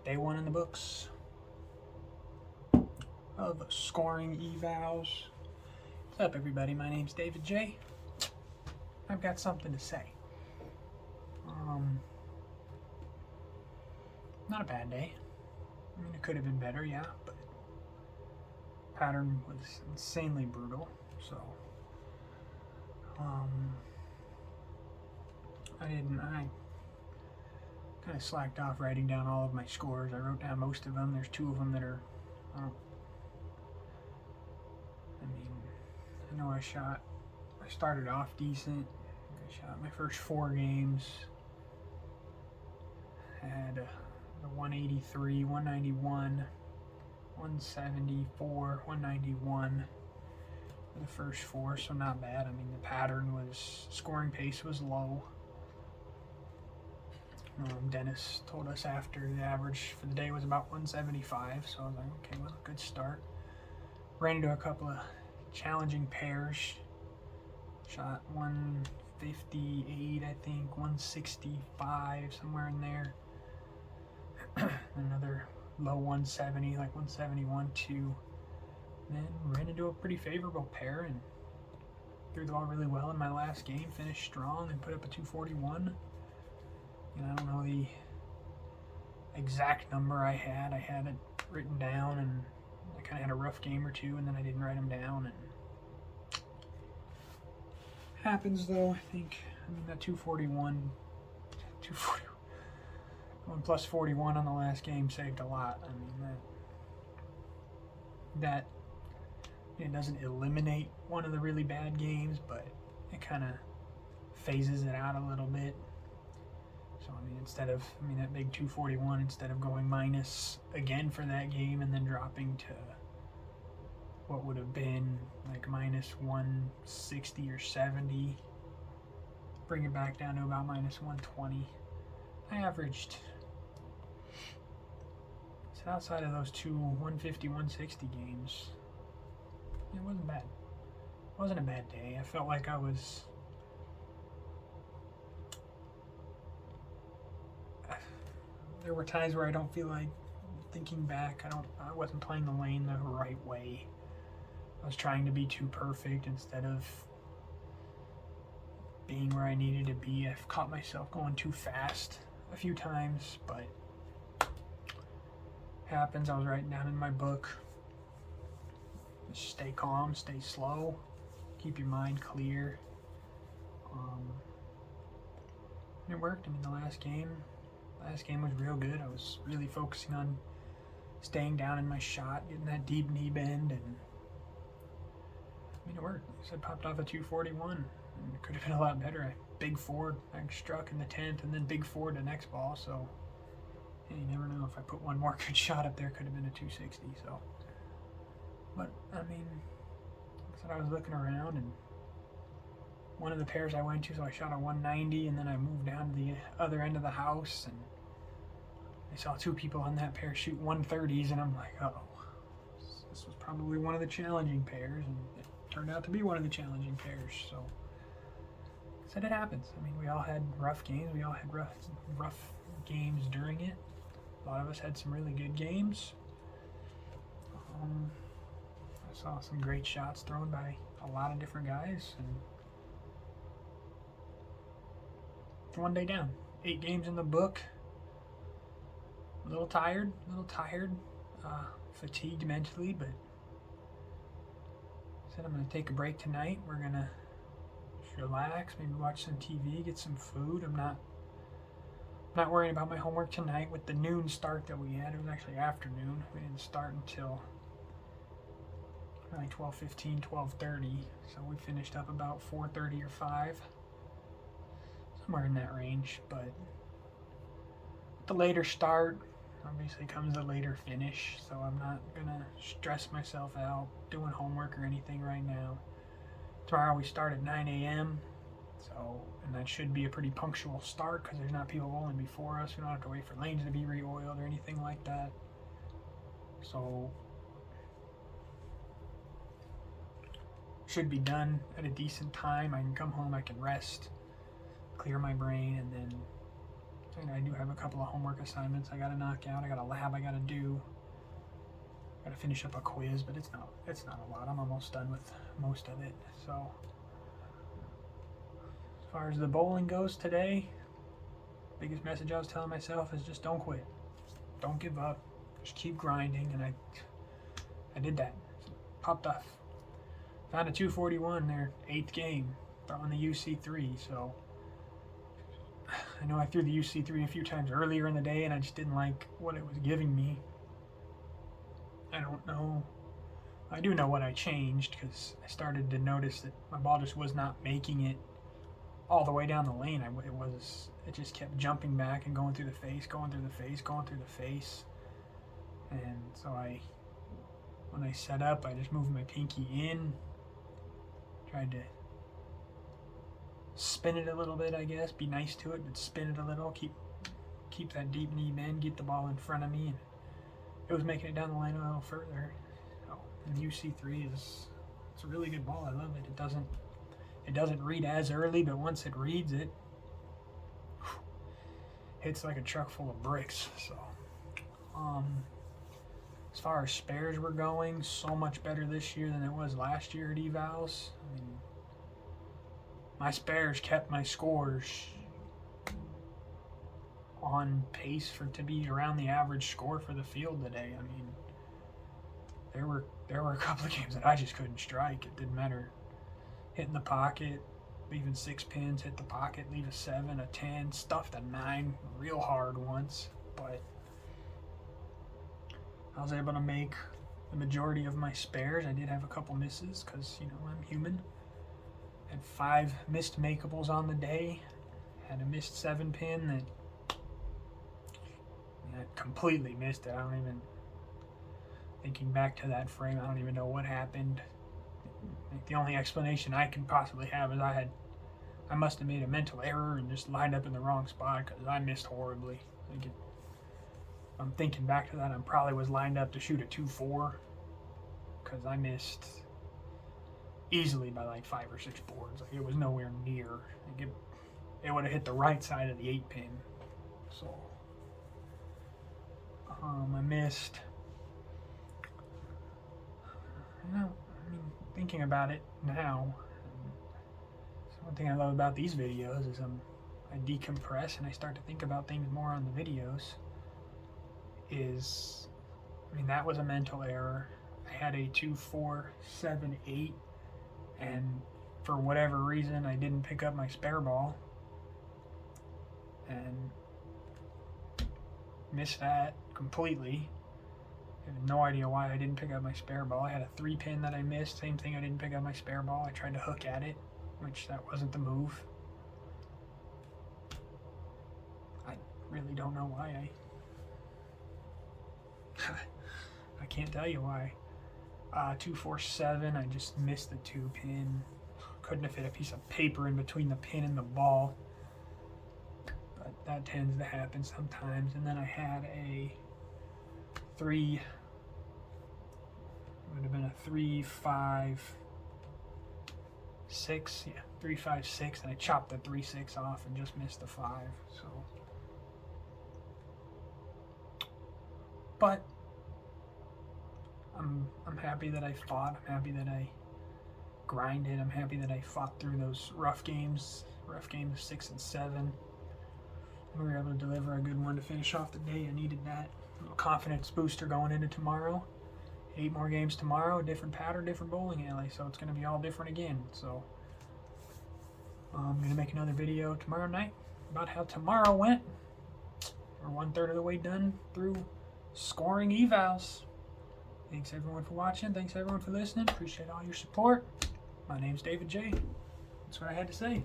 Day one in the books of scoring evals. What's up, everybody? My name's David J. I've got something to say. Not a bad day. I mean, it could have been better, yeah, but pattern was insanely brutal. So, I kind of slacked off writing down all of my scores. I wrote down most of them. There's two of them that are, I know I started off decent. I shot my first 4 games. Had a 183, 191, 174, 191 for the first 4, so not bad. I mean, the pattern was, scoring pace was low. Dennis told us after the average for the day was about 175, so I was like, okay, well, good start. Ran into a couple of challenging pairs. Shot 158, I think, 165, somewhere in there. Another low 170, like 171, 2. Then ran into a pretty favorable pair and threw the ball really well in my last game. Finished strong and put up a 241. I don't know the exact number I had. I had it written down, and I kind of had a rough game or two, and then I didn't write them down. And happens though. I think. I mean, that 241 plus 41 on the last game saved a lot. I mean, that it doesn't eliminate one of the really bad games, but it kind of phases it out a little bit. So, I mean, that big 241, instead of going minus again for that game and then dropping to what would have been like minus 160 or 70, bring it back down to about minus 120. I averaged, so outside of those two 150, 160 games, it wasn't bad. It wasn't a bad day. I felt like there were times where I don't feel like, thinking back, I wasn't playing the lane the right way. I was trying to be too perfect instead of being where I needed to be. I've caught myself going too fast a few times, but happens. I was writing down in my book, just stay calm, stay slow, keep your mind clear. It worked. I mean, the last game was real good. I was really focusing on staying down in my shot, getting that deep knee bend, and I mean, it worked. I popped off a 241, and it could have been a lot better. Big forward, I struck in the 10th, and then big forward the next ball, so hey, you never know. If I put one more good shot up there, it could have been a 260, so. But, I mean, I was looking around, and one of the pairs I went to, so I shot a 190, and then I moved down to the other end of the house, and I saw 2 people on that pair shoot 130s, and I'm like, uh-oh. This was probably one of the challenging pairs, and it turned out to be one of the challenging pairs, so. I said it happens. I mean, we all had rough games. We all had rough games during it. A lot of us had some really good games. I saw some great shots thrown by a lot of different guys, and it's one day down. 8 games in the book. A little tired, fatigued mentally, but I said I'm going to take a break tonight. We're going to just relax, maybe watch some TV, get some food. I'm not worrying about my homework tonight with the noon start that we had. It was actually afternoon. We didn't start until like 12:15, 12:30, so we finished up about 4:30 or 5. Somewhere in that range, but the later start obviously comes the later finish, so I'm not gonna stress myself out doing homework or anything right now. Tomorrow we start at 9 a.m., and that should be a pretty punctual start because there's not people rolling before us. We don't have to wait for lanes to be re-oiled or anything like that. So should be done at a decent time. I can come home, I can rest, clear my brain, and then I do have a couple of homework assignments I gotta knock out. I got a lab I gotta do. Gotta finish up a quiz, but it's not a lot. I'm almost done with most of it. So as far as the bowling goes today, biggest message I was telling myself is just don't quit. Don't give up. Just keep grinding, and I did that. Popped off. Found a 241 their 8th game on the UC3, so I know I threw the UC3 a few times earlier in the day and I just didn't like what it was giving me. I don't know. I do know what I changed because I started to notice that my ball just was not making it all the way down the lane. It just kept jumping back and going through the face, going through the face, going through the face. And so when I set up, I just moved my pinky in, tried to spin it a little bit, I guess, be nice to it, but spin it a little, keep that deep knee bend, get the ball in front of me, and it was making it down the line a little further. So, and the UC3 it's a really good ball. I love it. It doesn't read as early, but once it reads, it hits like a truck full of bricks. So, as far as spares were going, so much better this year than it was last year at Evals. I mean, my spares kept my scores on pace to be around the average score for the field today. I mean, there were a couple of games that I just couldn't strike. It didn't matter. Hitting the pocket, leaving 6 pins, hit the pocket, leave a 7, a 10, stuffed a 9 real hard once, but I was able to make the majority of my spares. I did have a couple misses because, I'm human. Had 5 missed makeables on the day. Had a missed 7 pin that I completely missed it. Thinking back to that frame, I don't even know what happened. Like, the only explanation I can possibly have is I must have made a mental error and just lined up in the wrong spot because I missed horribly. I'm thinking back to that, I probably was lined up to shoot a 2-4 because I missed easily by like 5 or 6 boards. Like, it was nowhere near. Like, it would have hit the right side of the 8 pin. So I missed. Thinking about it now, so one thing I love about these videos is I decompress and I start to think about things more on the videos. That was a mental error. I had a 2-4-7-8, and for whatever reason I didn't pick up my spare ball and missed that completely. I have no idea why I didn't pick up my spare ball. I had a 3 pin that I missed. Same thing, I didn't pick up my spare ball. I tried to hook at it, which that wasn't the move. I really don't know why. I can't tell you why. 2-4-7, I just missed the 2 pin. Couldn't have fit a piece of paper in between the pin and the ball. But that tends to happen sometimes. And then I had a 3, would have been a 3-5-6, yeah, 3-5-6, and I chopped the 3-6 off and just missed the 5. So, but I'm happy that I fought. I'm happy that I grinded. I'm happy that I fought through those rough games 6 and 7. We were able to deliver a good one to finish off the day. I needed that. A little confidence booster going into tomorrow. 8 more games tomorrow, different pattern, different bowling alley, so it's going to be all different again. So I'm going to make another video tomorrow night about how tomorrow went. We're 1/3 of the way done through scoring evals. Thanks everyone for watching. Thanks everyone for listening. Appreciate all your support. My name's David J. That's what I had to say.